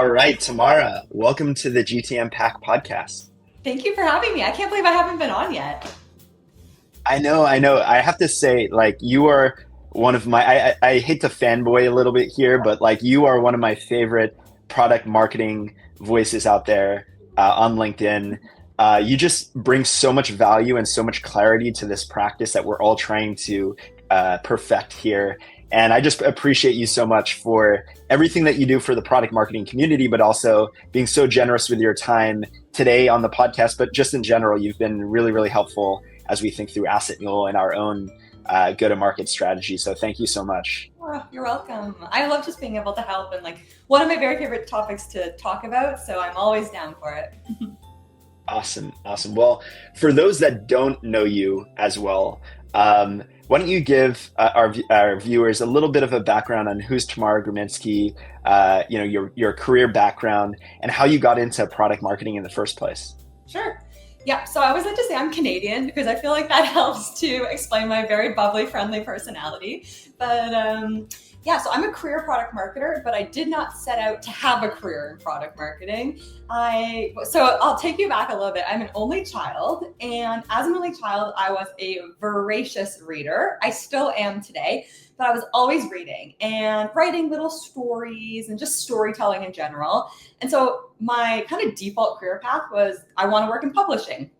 All right, Tamara, welcome to the GTM Pack podcast. Thank you for having me. I can't believe I haven't been on yet. I know. I have to say, like, you are one of my, I hate to fanboy a little bit here, but like, you are one of my favorite product marketing voices out there on LinkedIn. You just bring so much value and so much clarity to this practice that we're all trying to perfect here. And I just appreciate you so much for everything that you do for the product marketing community, but also being so generous with your time today on the podcast. But just in general, you've been really, really helpful as we think through Asset Mule and our own go-to-market strategy. So thank you so much. Oh, you're welcome. I love just being able to help and like one of my very favorite topics to talk about. So I'm always down for it. Awesome. Awesome. Well, for those that don't know you as well, why don't you give our viewers a little bit of a background on who's Tamara Grominsky, your career background, and how you got into product marketing in the first place? Sure. Yeah, so I always like to say I'm Canadian because I feel like that helps to explain my very bubbly, friendly personality. But so I'm a career product marketer, but I did not set out to have a career in product marketing. So I'll take you back a little bit. I'm an only child, and as an only child, I was a voracious reader. I still am today, but I was always reading and writing little stories and just storytelling in general. And so my kind of default career path was I want to work in publishing.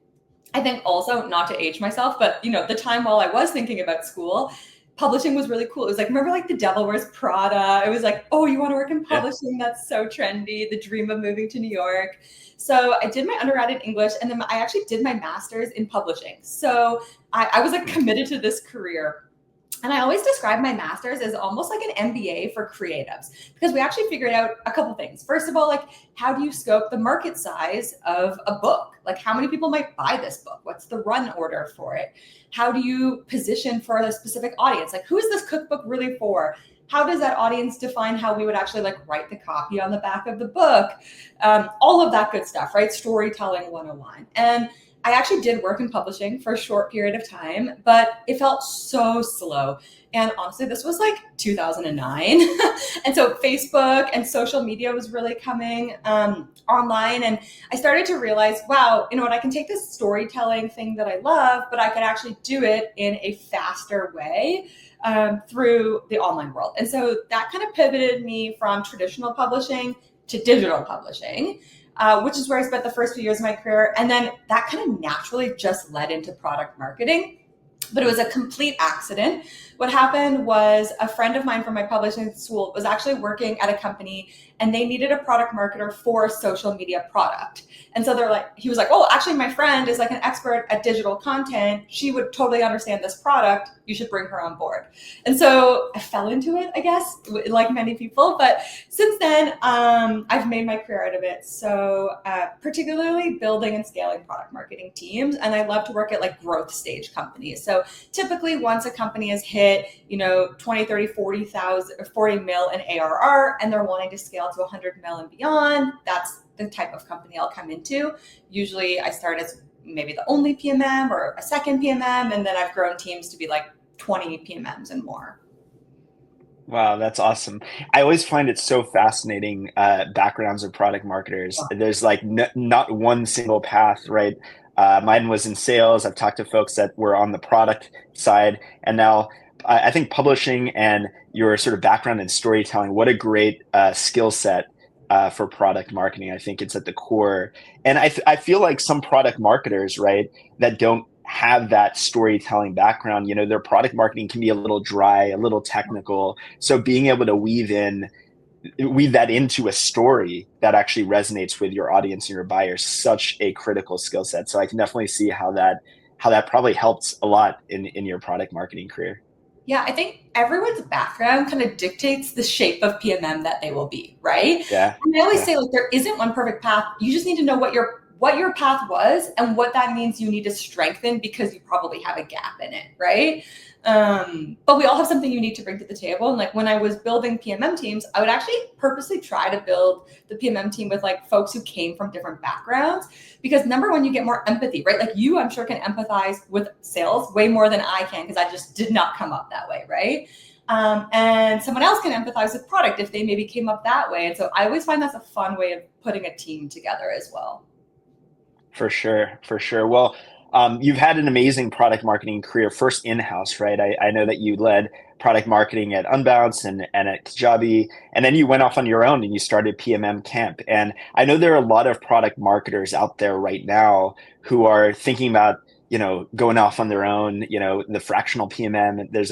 I think also, not to age myself, but the time while I was thinking about school, publishing was really cool. It was like, remember like The Devil Wears Prada? It was like, oh, you want to work in publishing? Yeah. That's so trendy. The dream of moving to New York. So I did my undergrad in English, and then I actually did my master's in publishing. So I was like committed to this career. And I always describe my master's as almost like an MBA for creatives, because we actually figured out a couple things. First of all, like, how do you scope the market size of a book? Like, how many people might buy this book? What's the run order for it? How do you position for a specific audience? Like, who is this cookbook really for? How does that audience define how we would actually like write the copy on the back of the book? All of that good stuff, right? Storytelling 101. And I actually did work in publishing for a short period of time, but it felt so slow. And honestly, this was like 2009. And so Facebook and social media was really coming online. And I started to realize, wow, you know what, I can take this storytelling thing that I love, but I could actually do it in a faster way through the online world. And so that kind of pivoted me from traditional publishing to digital publishing. Which is where I spent the first few years of my career. And then that kind of naturally just led into product marketing. But it was a complete accident. What happened was a friend of mine from my publishing school was actually working at a company, and they needed a product marketer for a social media product. And so he was like, oh, actually my friend is like an expert at digital content. She would totally understand this product. You should bring her on board. And so I fell into it, I guess, like many people. But since then, I've made my career out of it. So particularly building and scaling product marketing teams. And I love to work at like growth stage companies. So typically once a company has hit, 20, 30, 40,000, 40 mil in ARR, and they're wanting to scale to 100 mil and beyond, that's the type of company I'll come into. Usually I start as maybe the only PMM or a second PMM, and then I've grown teams to be like 20 PMMs and more. Wow, that's awesome. I always find it so fascinating, backgrounds of product marketers. There's like not one single path, right? Mine was in sales. I've talked to folks that were on the product side, and now I think publishing and your sort of background in storytelling, what a great skill set for product marketing. I think it's at the core. And I feel like some product marketers, right, that don't have that storytelling background, their product marketing can be a little dry, a little technical. So being able to weave that into a story that actually resonates with your audience and your buyers, such a critical skill set. So I can definitely see how that probably helps a lot in your product marketing career. Yeah, I think everyone's background kind of dictates the shape of PMM that they will be, right? Yeah. And I always say, like, there isn't one perfect path. You just need to know what your path was and what that means you need to strengthen because you probably have a gap in it, right? But we all have something unique to bring to the table. And like when I was building PMM teams, I would actually purposely try to build the PMM team with like folks who came from different backgrounds, because number one, you get more empathy, right? Like you, I'm sure, can empathize with sales way more than I can because I just did not come up that way, right? And someone else can empathize with product if they maybe came up that way. And so I always find that's a fun way of putting a team together as well. For sure, for sure. Well, you've had an amazing product marketing career, first in-house, right? I know that you led product marketing at Unbounce and at Kajabi, and then you went off on your own and you started PMM Camp. And I know there are a lot of product marketers out there right now who are thinking about, going off on their own, the fractional PMM, there's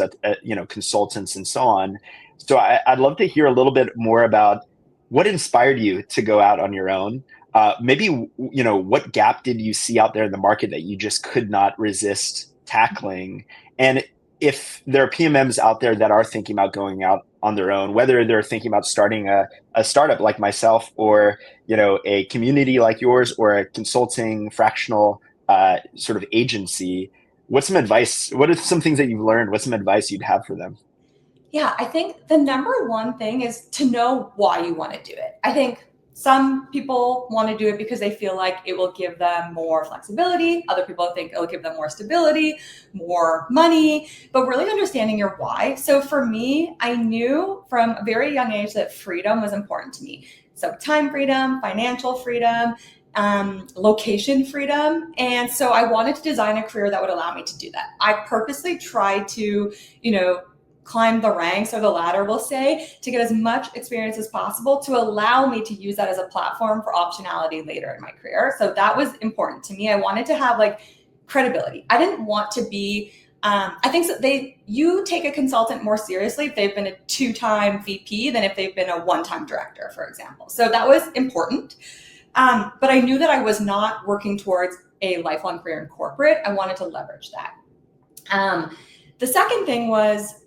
consultants and so on. So I'd love to hear a little bit more about what inspired you to go out on your own. Maybe, what gap did you see out there in the market that you just could not resist tackling? And if there are PMMs out there that are thinking about going out on their own, whether they're thinking about starting a startup like myself, or, a community like yours, or a consulting fractional sort of agency, what's some advice? What are some things that you've learned? What's some advice you'd have for them? Yeah, I think the number one thing is to know why you want to do it. I think some people want to do it because they feel like it will give them more flexibility. Other people think it'll give them more stability, more money, but really understanding your why. So for me, I knew from a very young age that freedom was important to me. So time freedom, financial freedom, location freedom. And so I wanted to design a career that would allow me to do that. I purposely tried to, climb the ranks or the ladder, we'll say, to get as much experience as possible to allow me to use that as a platform for optionality later in my career. So that was important to me. I wanted to have credibility. I didn't want to be, I think you take a consultant more seriously if they've been a 2-time VP than if they've been a 1-time director, for example. So that was important. But I knew that I was not working towards a lifelong career in corporate. I wanted to leverage that. The second thing was,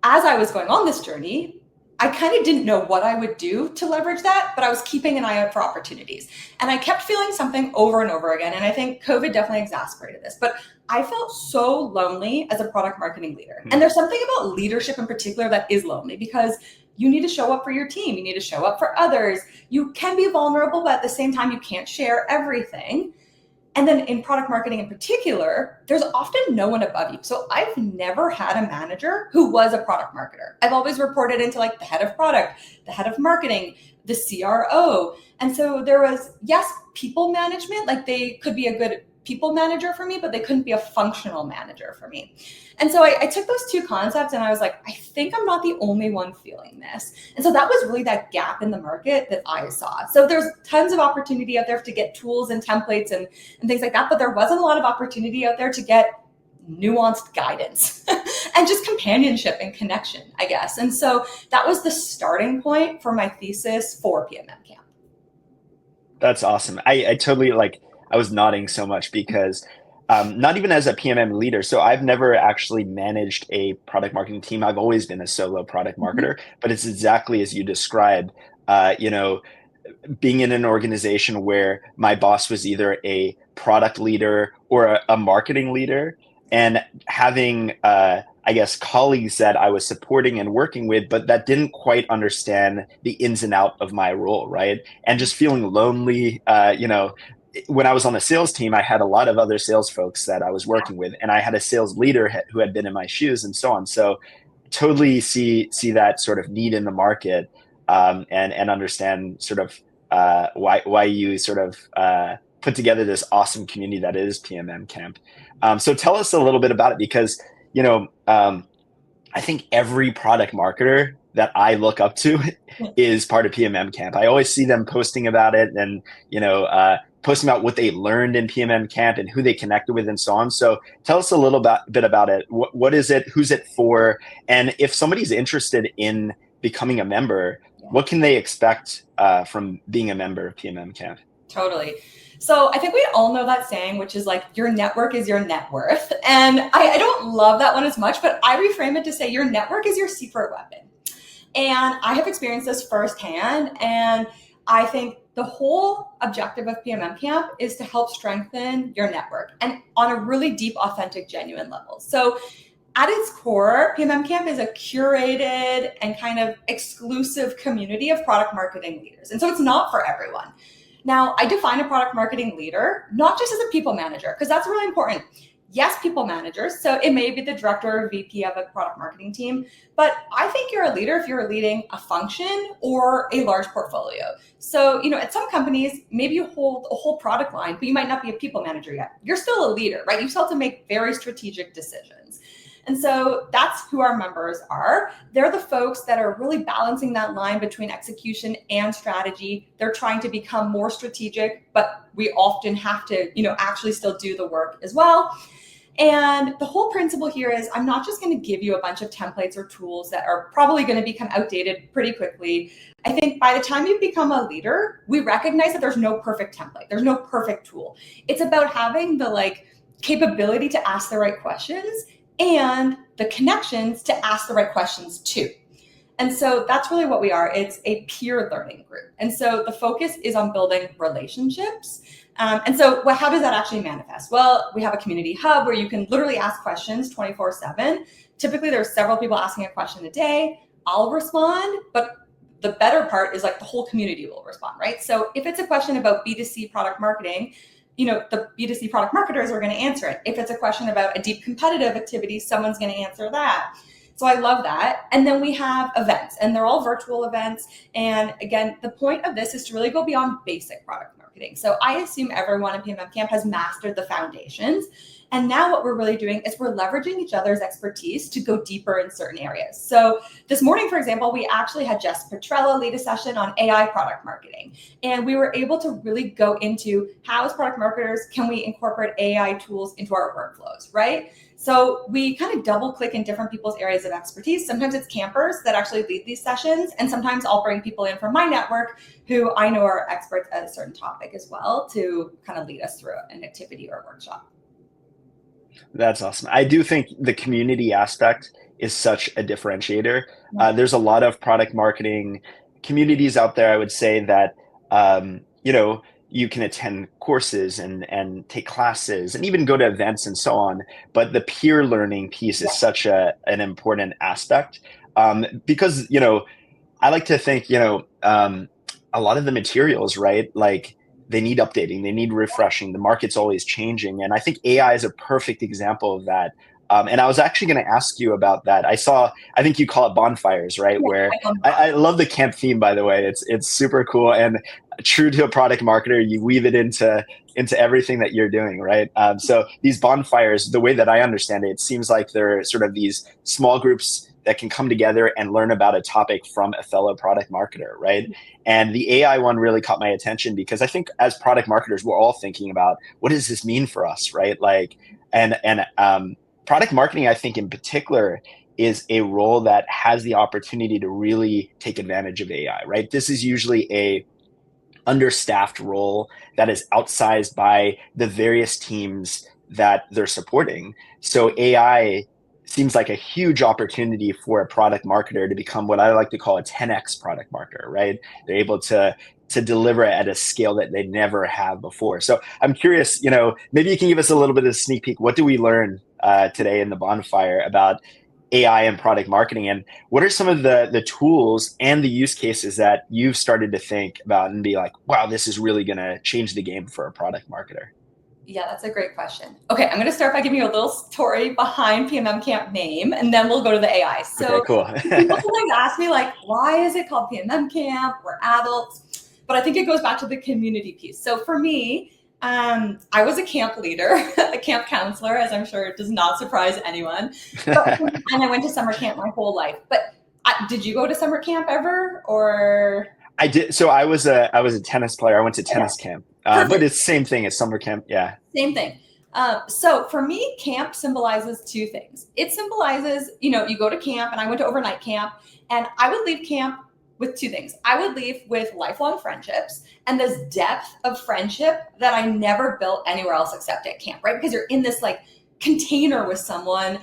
as I was going on this journey, I kind of didn't know what I would do to leverage that, but I was keeping an eye out for opportunities. And I kept feeling something over and over again. And I think COVID definitely exacerbated this, but I felt so lonely as a product marketing leader. And there's something about leadership in particular that is lonely, because you need to show up for your team. You need to show up for others. You can be vulnerable, but at the same time, you can't share everything. And then in product marketing in particular, there's often no one above you. So I've never had a manager who was a product marketer. I've always reported into the head of product, the head of marketing, the CRO. And so there was, yes, people management, they could be a good people manager for me, but they couldn't be a functional manager for me. And so I took those two concepts and I was like, I think I'm not the only one feeling this. And so that was really that gap in the market that I saw. So there's tons of opportunity out there to get tools and templates and things like that, but there wasn't a lot of opportunity out there to get nuanced guidance and just companionship and connection, I guess. And so that was the starting point for my thesis for PMM Camp. That's awesome. I totally I was nodding so much because not even as a PMM leader. So I've never actually managed a product marketing team. I've always been a solo product marketer, but it's exactly as you described, being in an organization where my boss was either a product leader or a marketing leader, and having, colleagues that I was supporting and working with, but that didn't quite understand the ins and out of my role, right? And just feeling lonely, when I was on the sales team, I had a lot of other sales folks that I was working with, and I had a sales leader who had been in my shoes and so on. So totally see that sort of need in the market, and understand sort of why you sort of put together this awesome community that is PMM Camp. So tell us a little bit about it, because I think every product marketer that I look up to is part of PMM Camp. I always see them posting about it, and posting about what they learned in PMM Camp and who they connected with and so on. So tell us a little bit about it. What is it? Who's it for? And if somebody's interested in becoming a member, what can they expect from being a member of PMM Camp? Totally. So I think we all know that saying, which is your network is your net worth. And I don't love that one as much, but I reframe it to say your network is your secret weapon. And I have experienced this firsthand. And I think the whole objective of PMM Camp is to help strengthen your network, and on a really deep, authentic, genuine level. So at its core, PMM Camp is a curated and kind of exclusive community of product marketing leaders. And so it's not for everyone. Now, I define a product marketing leader not just as a people manager, because that's really important. yes, people managers. So it may be the director or VP of a product marketing team, but I think you're a leader if you're leading a function or a large portfolio. So, at some companies, maybe you hold a whole product line, but you might not be a people manager yet. You're still a leader, right? You still have to make very strategic decisions. And so that's who our members are. They're the folks that are really balancing that line between execution and strategy. They're trying to become more strategic, but we often have to, actually still do the work as well. And the whole principle here is I'm not just going to give you a bunch of templates or tools that are probably going to become outdated pretty quickly. I think by the time you become a leader, we recognize that there's no perfect template. There's no perfect tool. It's about having the capability to ask the right questions and the connections to ask the right questions too. And so that's really what we are. It's a peer learning group. And so the focus is on building relationships. And so how does that actually manifest? Well, we have a community hub where you can literally ask questions 24/7. Typically, there's several people asking a question a day. I'll respond, but the better part is the whole community will respond, right? So if it's a question about B2C product marketing, the B2C product marketers are going to answer it. If it's a question about a deep competitive activity, someone's going to answer that. So I love that. And then we have events, and they're all virtual events. And again, the point of this is to really go beyond basic product marketing. So I assume everyone in PMM Camp has mastered the foundations. And now what we're really doing is we're leveraging each other's expertise to go deeper in certain areas. So this morning, for example, we actually had Jess Petrella lead a session on AI product marketing. And we were able to really go into how as product marketers can we incorporate AI tools into our workflows, right? So we kind of double click in different people's areas of expertise. Sometimes it's campers that actually lead these sessions. And sometimes I'll bring people in from my network who I know are experts at a certain topic as well to kind of lead us through an activity or a workshop. That's awesome. I do think the community aspect is such a differentiator. There's a lot of product marketing communities out there, I would say, that, you can attend courses and take classes and even go to events and so on. But the peer learning piece is such an important aspect because, I like to think, a lot of the materials, right? They need updating, they need refreshing. The market's always changing. And I think AI is a perfect example of that. And I was actually going to ask you about that. I think you call it bonfires, right? Where I love the camp theme, by the way. It's super cool. And true to a product marketer, you weave it into everything that you're doing, right? So these bonfires, the way that I understand it, it seems like they're sort of these small groups that can come together and learn about a topic from a fellow product marketer, right? And the AI one really caught my attention because I think as product marketers, we're all thinking about what does this mean for us, right? Product marketing, I think in particular, is a role that has the opportunity to really take advantage of AI, right? This is usually a understaffed role that is outsized by the various teams that they're supporting. So AI seems like a huge opportunity for a product marketer to become what I like to call a 10x product marketer, right? They're able to deliver at a scale that they never have before. So I'm curious, maybe you can give us a little bit of a sneak peek. What do we learn today in the bonfire about AI and product marketing? And what are some of the tools and the use cases that you've started to think about and be like, wow, this is really going to change the game for a product marketer? Yeah, that's a great question. Okay, I'm going to start by giving you a little story behind PMM Camp name, and then we'll go to the AI. So okay, cool. People sometimes ask me why is it called PMM Camp? We're adults. But I think it goes back to the community piece. So for me, I was a camp leader, a camp counselor, as I'm sure it does not surprise anyone. And I went to summer camp my whole life. But did you go to summer camp ever, or? I did. So I was a tennis player. I went to tennis camp, but it's the same thing as summer camp. Yeah. Same thing. So for me, camp symbolizes two things. It symbolizes, you go to camp, and I went to overnight camp, and I would leave camp with two things. I would leave with lifelong friendships and this depth of friendship that I never built anywhere else except at camp, right? Because you're in this container with someone.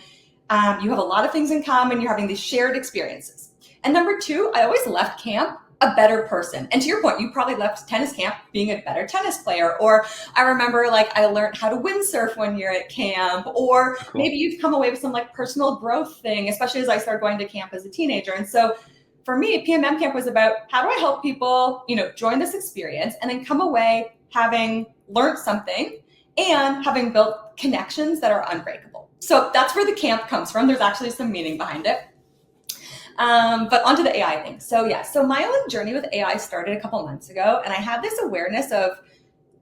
You have a lot of things in common. You're having these shared experiences. And number two, I always left camp a better person. And to your point, you probably left tennis camp being a better tennis player. Or I remember I learned how to windsurf one year at camp, or cool. Maybe you've come away with some personal growth thing, especially as I started going to camp as a teenager. And so for me, PMM Camp was about how do I help people, join this experience and then come away having learned something and having built connections that are unbreakable. So that's where the camp comes from. There's actually some meaning behind it. But onto the AI thing. So yeah, so my own journey with AI started a couple months ago, and I had this awareness of,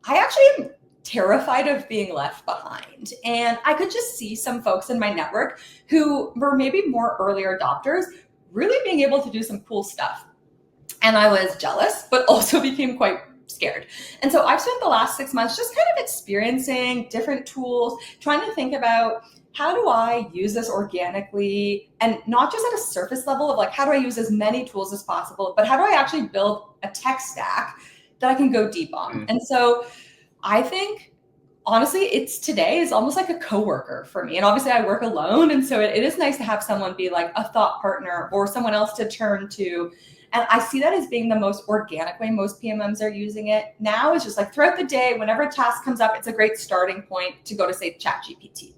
I actually am terrified of being left behind. And I could just see some folks in my network who were maybe more earlier adopters really being able to do some cool stuff. And I was jealous, but also became quite scared. And so I've spent the last 6 months just kind of experiencing different tools, trying to think about, how do I use this organically, and not just at a surface level of like, how do I use as many tools as possible, but how do I actually build a tech stack that I can go deep on? And so I think, honestly, it's today is almost like a coworker for me. And obviously I work alone. And so it is nice to have someone be like a thought partner or someone else to turn to. And I see that as being the most organic way most PMMs are using it. Now is just like throughout the day, whenever a task comes up, it's a great starting point to go to, say, ChatGPT.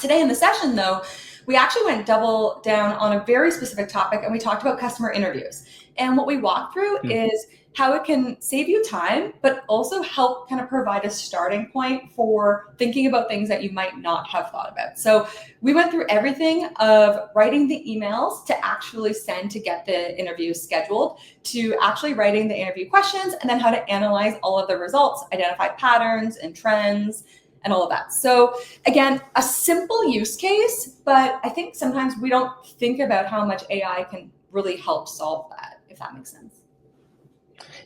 Today in the session, though, we actually went double down on a very specific topic, and we talked about customer interviews. And what we walked through is how it can save you time, but also help kind of provide a starting point for thinking about things that you might not have thought about. So we went through everything of writing the emails to actually send to get the interview scheduled, to actually writing the interview questions, and then how to analyze all of the results, identify patterns and trends, and all of that. So again, a simple use case, but I think sometimes we don't think about how much AI can really help solve that, if that makes sense.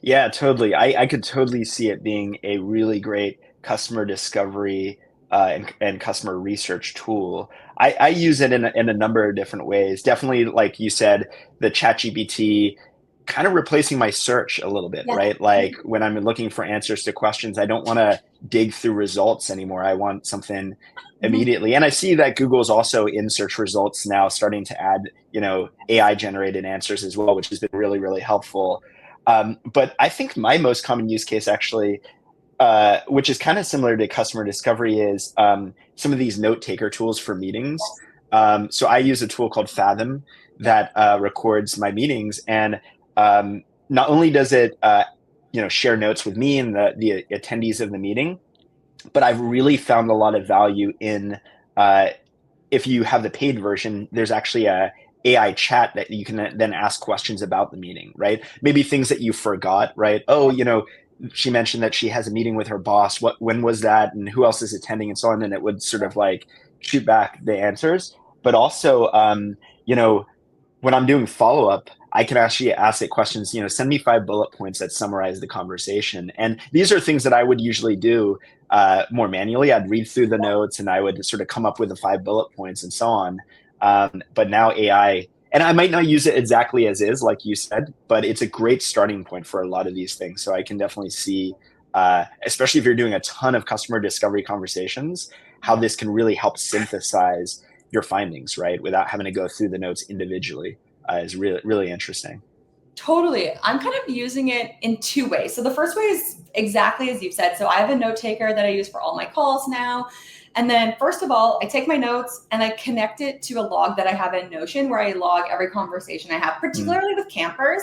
Yeah, totally. I could totally see it being a really great customer discovery and customer research tool. I use it in a number of different ways. Definitely, like you said, the ChatGPT kind of replacing my search a little bit, right? Like when I'm looking for answers to questions, I don't want to dig through results anymore. I want something immediately. And I see that Google's also in search results now starting to add, AI generated answers as well, which has been really, really helpful. But I think my most common use case actually, which is kind of similar to customer discovery, is some of these note taker tools for meetings. So I use a tool called Fathom that records my meetings, and not only does it share notes with me and the attendees of the meeting, but I've really found a lot of value in if you have the paid version, there's actually a AI chat that you can then ask questions about the meeting, right? Maybe things that you forgot, right? Oh, she mentioned that she has a meeting with her boss. When was that? And who else is attending and so on? And it would sort of like shoot back the answers. But also, when I'm doing follow-up, I can actually ask it questions, send me 5 bullet points that summarize the conversation. And these are things that I would usually do more manually. I'd read through the notes and I would sort of come up with the 5 bullet points and so on. But now AI, and I might not use it exactly as is, like you said, but it's a great starting point for a lot of these things. So I can definitely see, especially if you're doing a ton of customer discovery conversations, how this can really help synthesize your findings, right? Without having to go through the notes individually is really, really interesting. Totally. I'm kind of using it in 2 ways. So the first way is exactly as you've said. So I have a note taker that I use for all my calls now. And then first of all, I take my notes and I connect it to a log that I have in Notion where I log every conversation I have, particularly with campers.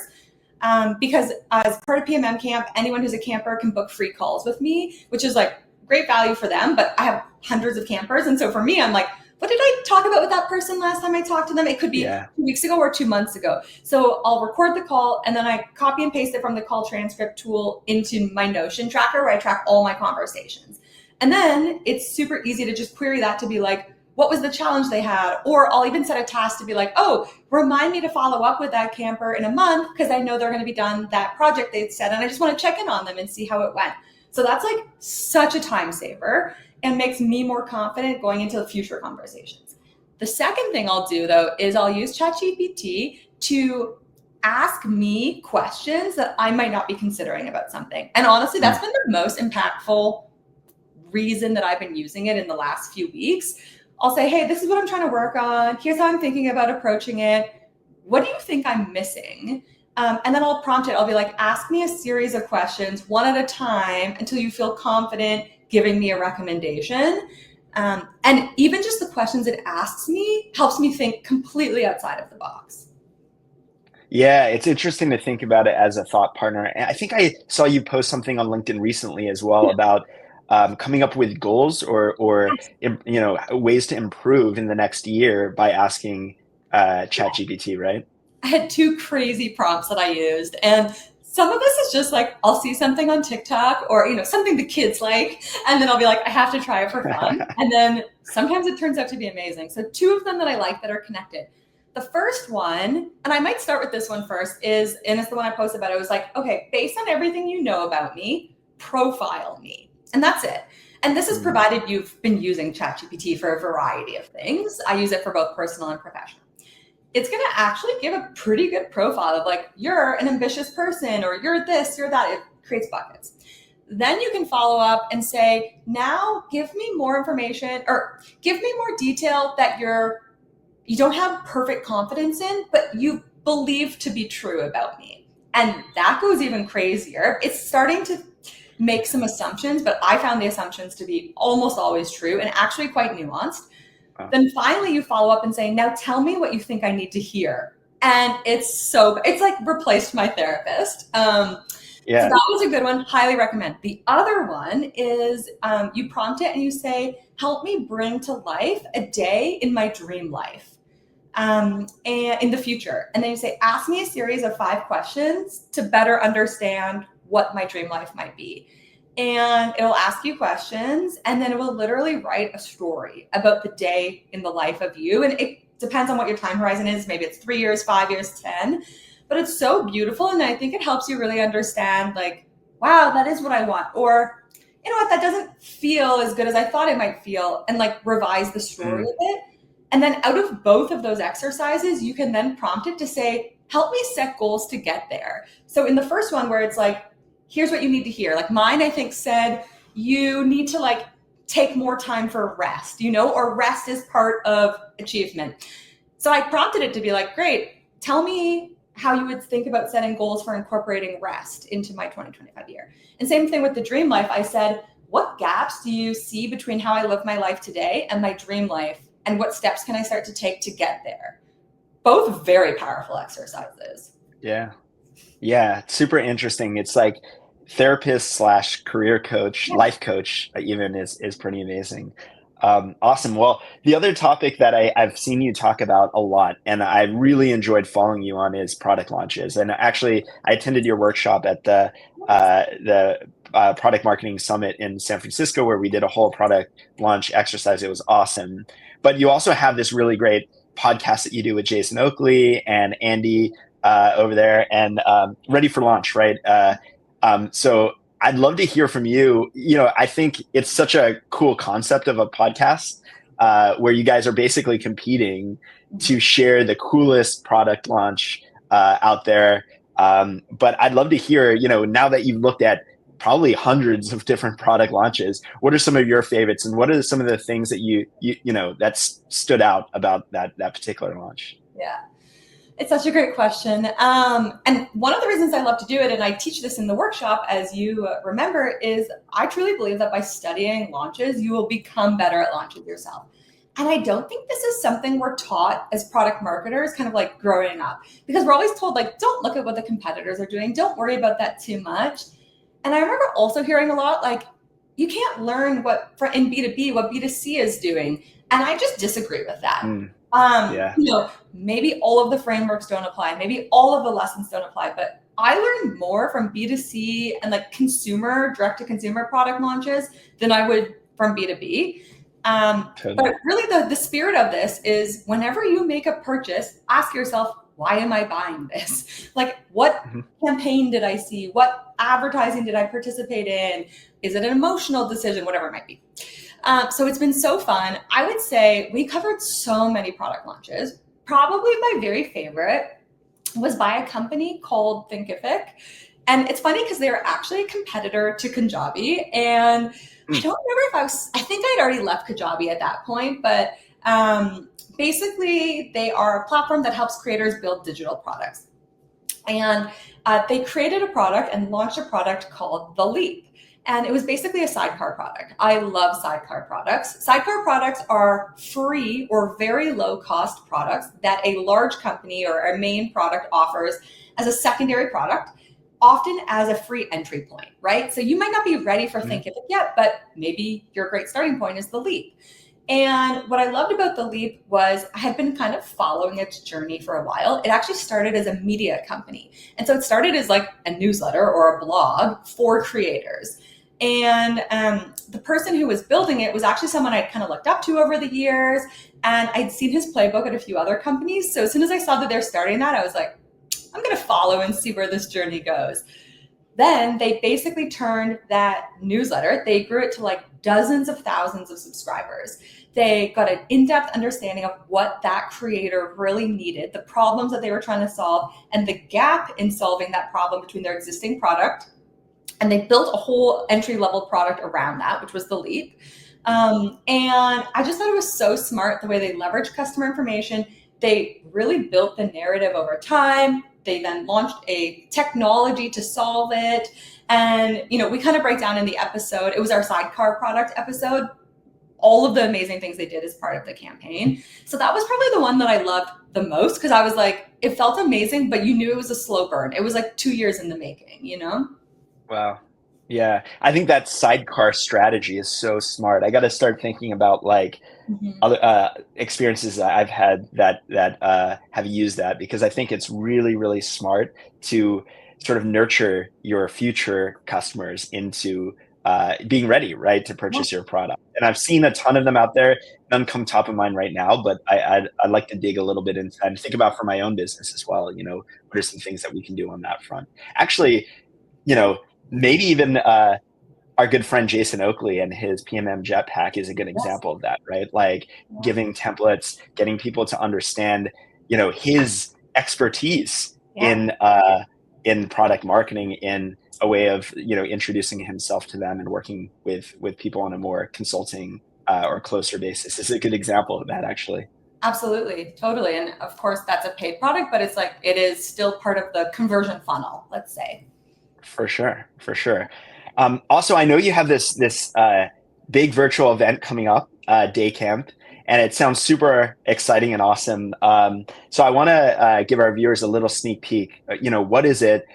Because as part of PMM Camp, anyone who's a camper can book free calls with me, which is like great value for them. But I have hundreds of campers. And so for me, I'm like, what did I talk about with that person last time I talked to them? It could be 2 weeks ago or 2 months ago. So I'll record the call and then I copy and paste it from the call transcript tool into my Notion tracker where I track all my conversations. And then it's super easy to just query that to be like, what was the challenge they had? Or I'll even set a task to be like, oh, remind me to follow up with that camper in a month because I know they're going to be done that project they'd said. And I just want to check in on them and see how it went. So that's like such a time saver and makes me more confident going into future conversations. The second thing I'll do though is I'll use ChatGPT to ask me questions that I might not be considering about something. And honestly, that's been the most impactful reason that I've been using it in the last few weeks. I'll say, hey, this is what I'm trying to work on. Here's how I'm thinking about approaching it. What do you think I'm missing? And then I'll prompt it. I'll be like, ask me a series of questions one at a time until you feel confident giving me a recommendation. And even just the questions it asks me helps me think completely outside of the box. Yeah, it's interesting to think about it as a thought partner. And I think I saw you post something on LinkedIn recently as well about coming up with goals or ways to improve in the next year by asking ChatGPT, right? I had two crazy prompts that I used, and some of this is just like I'll see something on TikTok or something the kids like, and then I'll be like, I have to try it for fun. And then sometimes it turns out to be amazing. So two of them that I like that are connected. The first one, and I might start with this one first, and it's the one I posted about. It was like, okay, based on everything you know about me, profile me. And that's it. And this is provided you've been using ChatGPT for a variety of things. I use it for both personal and professional. It's going to actually give a pretty good profile of like, you're an ambitious person, or you're this, you're that. It creates buckets. Then you can follow up and say, now give me more information or give me more detail that you don't have perfect confidence in, but you believe to be true about me. And that goes even crazier. It's starting to make some assumptions, but I found the assumptions to be almost always true and actually quite nuanced. Then finally you follow up and say, now tell me what you think I need to hear. And it's like replaced my therapist. So that was a good one. Highly recommend. The other one is you prompt it and you say, help me bring to life a day in my dream life and in the future. And then you say, ask me a series of 5 questions to better understand what my dream life might be. And it'll ask you questions, and then it will literally write a story about the day in the life of you. And it depends on what your time horizon is. Maybe it's 3 years, 5 years, 10, but it's so beautiful. And I think it helps you really understand like, wow, that is what I want. Or, you know what, that doesn't feel as good as I thought it might feel, and like revise the story a bit. And then out of both of those exercises, you can then prompt it to say, help me set goals to get there. So in the first one where it's like, here's what you need to hear. Like mine, I think said, you need to like take more time for rest, or rest is part of achievement. So I prompted it to be like, great, tell me how you would think about setting goals for incorporating rest into my 2025 year. And same thing with the dream life. I said, what gaps do you see between how I live my life today and my dream life? And what steps can I start to take to get there? Both very powerful exercises. Yeah. Yeah. Super interesting. It's like therapist / career coach, life coach even is pretty amazing. Awesome. Well, the other topic that I've seen you talk about a lot and I really enjoyed following you on is product launches. And actually, I attended your workshop at the Product Marketing Summit in San Francisco, where we did a whole product launch exercise. It was awesome. But you also have this really great podcast that you do with Jason Oakley and Andy over there, and Ready for Launch, right? So I'd love to hear from you. I think it's such a cool concept of a podcast where you guys are basically competing to share the coolest product launch out there. But I'd love to hear, now that you've looked at probably hundreds of different product launches, what are some of your favorites, and what are some of the things that you that stood out about that particular launch? Yeah. It's such a great question. And one of the reasons I love to do it, and I teach this in the workshop, as you remember, is I truly believe that by studying launches, you will become better at launches yourself. And I don't think this is something we're taught as product marketers, kind of like growing up, because we're always told, like, don't look at what the competitors are doing. Don't worry about that too much. And I remember also hearing a lot, like, you can't learn in B2B, what B2C is doing. And I just disagree with that. Maybe all of the frameworks don't apply. Maybe all of the lessons don't apply, but I learned more from B2C and like direct to consumer product launches than I would from B2B. Totally. But really the spirit of this is whenever you make a purchase, ask yourself, why am I buying this? Like, what campaign did I see? What advertising did I participate in? Is it an emotional decision? Whatever it might be. So it's been so fun. I would say we covered so many product launches. Probably my very favorite was by a company called Thinkific. And it's funny because they were actually a competitor to Kajabi. And I don't remember I think I'd already left Kajabi at that point, but basically they are a platform that helps creators build digital products. And they created a product and launched a product called The Leap. And it was basically a sidecar product. I love sidecar products. Sidecar products are free or very low cost products that a large company or a main product offers as a secondary product. often as a free entry point, right? So you might not be ready for Think of It yet, but maybe your great starting point is the Leap. And what I loved about the Leap was I had been kind of following its journey for a while. It actually started as a media company. And so it started as like a newsletter or a blog for creators. And the person who was building it was actually someone I'd kind of looked up to over the years. And I'd seen his playbook at a few other companies. So as soon as I saw that they're starting that, I was like, I'm going to follow and see where this journey goes. Then they basically turned that newsletter, they grew it to like dozens of thousands of subscribers. They got an in-depth understanding of what that creator really needed, the problems that they were trying to solve, and the gap in solving that problem between their existing product. And they built a whole entry-level product around that, which was the Leap. And I just thought it was so smart the way they leveraged customer information. They really built the narrative over time. They then launched a technology to solve it. And, we kind of break down in the episode, it was our sidecar product episode, all of the amazing things they did as part of the campaign. So that was probably the one that I loved the most because I was like, it felt amazing, but you knew it was a slow burn. It was like 2 years in the making, Wow. Yeah. I think that sidecar strategy is so smart. I got to start thinking about like other experiences that I've had that have used that, because I think it's really, really smart to sort of nurture your future customers into being ready, right, to purchase your product. And I've seen a ton of them out there. None come top of mind right now, but I'd like to dig a little bit into and think about for my own business as well. What are some things that we can do on that front? Actually, maybe even our good friend Jason Oakley and his PMM Jetpack is a good example of that, right? Like giving templates, getting people to understand, his expertise in product marketing in a way of, introducing himself to them and working with people on a more consulting or closer basis is a good example of that, actually. Absolutely. Totally. And of course that's a paid product, but it's like, it is still part of the conversion funnel, let's say. For sure. Also, I know you have this big virtual event coming up, Day Camp, and it sounds super exciting and awesome. So I want to give our viewers a little sneak peek. What is it?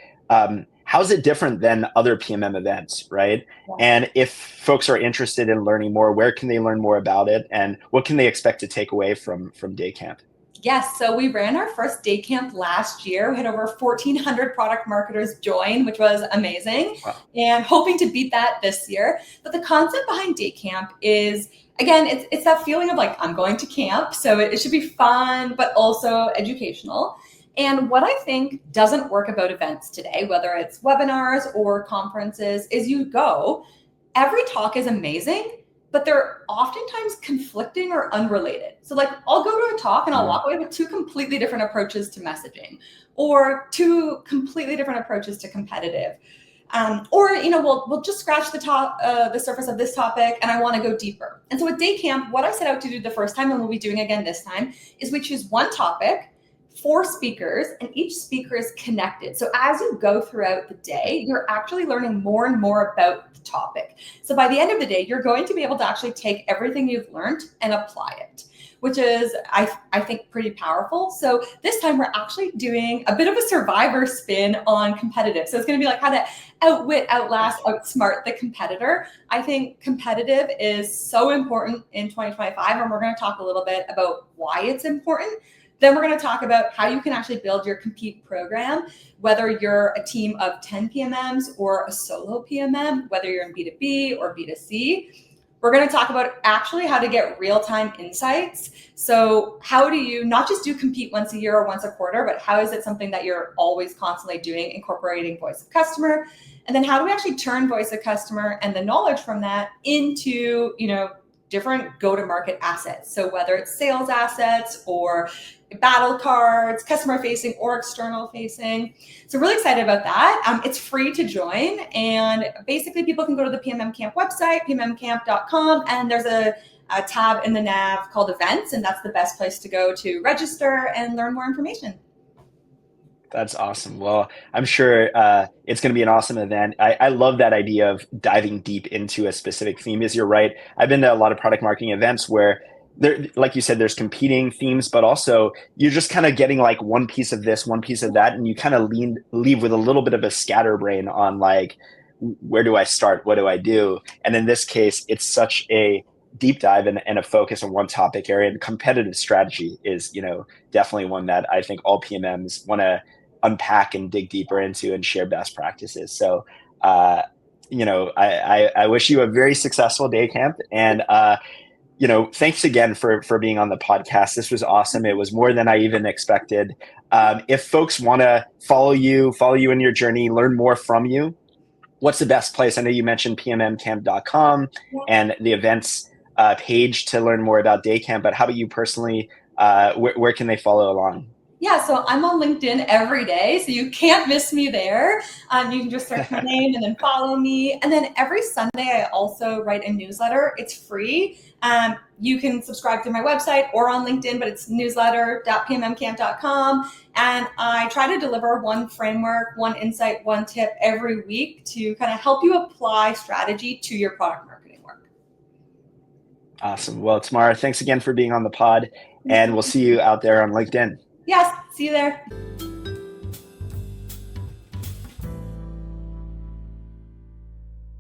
How's it different than other PMM events, right? Yeah. And if folks are interested in learning more, where can they learn more about it, and what can they expect to take away from Day Camp? Yes, so we ran our first Day Camp last year. We had over 1,400 product marketers join, which was amazing. Wow. And hoping to beat that this year. But the concept behind Day Camp is, again, it's that feeling of like, I'm going to camp. So it should be fun, but also educational. And what I think doesn't work about events today, whether it's webinars or conferences, is you go, every talk is amazing, but they're oftentimes conflicting or unrelated. So like I'll go to a talk and I'll walk away with two completely different approaches to messaging or two completely different approaches to competitive. Or we'll just scratch the surface of this topic and I want to go deeper. And so at Day Camp, what I set out to do the first time and we'll be doing again this time is we choose one topic, 4 speakers, and each speaker is connected. So as you go throughout the day, you're actually learning more and more about the topic. So by the end of the day, you're going to be able to actually take everything you've learned and apply it, which is, I think, pretty powerful. So this time we're actually doing a bit of a survivor spin on competitive. So it's going to be like how to outwit, outlast, outsmart the competitor. I think competitive is so important in 2025, and we're going to talk a little bit about why it's important. Then we're going to talk about how you can actually build your compete program, whether you're a team of 10 PMMs or a solo PMM, whether you're in B2B or B2C. We're going to talk about actually how to get real-time insights. So how do you not just do compete once a year or once a quarter, but how is it something that you're always constantly doing, incorporating voice of customer? And then how do we actually turn voice of customer and the knowledge from that into, different go-to-market assets? So whether it's sales assets or battle cards, customer facing or external facing. So really excited about that. It's free to join. And basically people can go to the PMM Camp website, pmmcamp.com, and there's a tab in the nav called events. And that's the best place to go to register and learn more information. That's awesome. Well, I'm sure it's going to be an awesome event. I love that idea of diving deep into a specific theme, as you're right. I've been to a lot of product marketing events where there, like you said, there's competing themes, but also you're just kind of getting like one piece of this, one piece of that, and you kind of leave with a little bit of a scatterbrain on like, where do I start? What do I do? And in this case, it's such a deep dive and a focus on one topic area. And competitive strategy is, definitely one that I think all PMMs want to unpack and dig deeper into and share best practices. So, I wish you a very successful day camp, and thanks again for being on the podcast. This was awesome. It was more than I even expected. If folks want to follow you in your journey, learn more from you, what's the best place? I know you mentioned pmmcamp.com and the events page to learn more about day camp, but how about you personally? Where can they follow along? Yeah, so I'm on LinkedIn every day, so you can't miss me there. You can just search my name and then follow me. And then every Sunday, I also write a newsletter. It's free. You can subscribe to my website or on LinkedIn, but it's newsletter.pmmcamp.com. And I try to deliver one framework, one insight, one tip every week to kind of help you apply strategy to your product marketing work. Awesome. Well, Tamara, thanks again for being on the pod, and we'll see you out there on LinkedIn. Yes, see you there.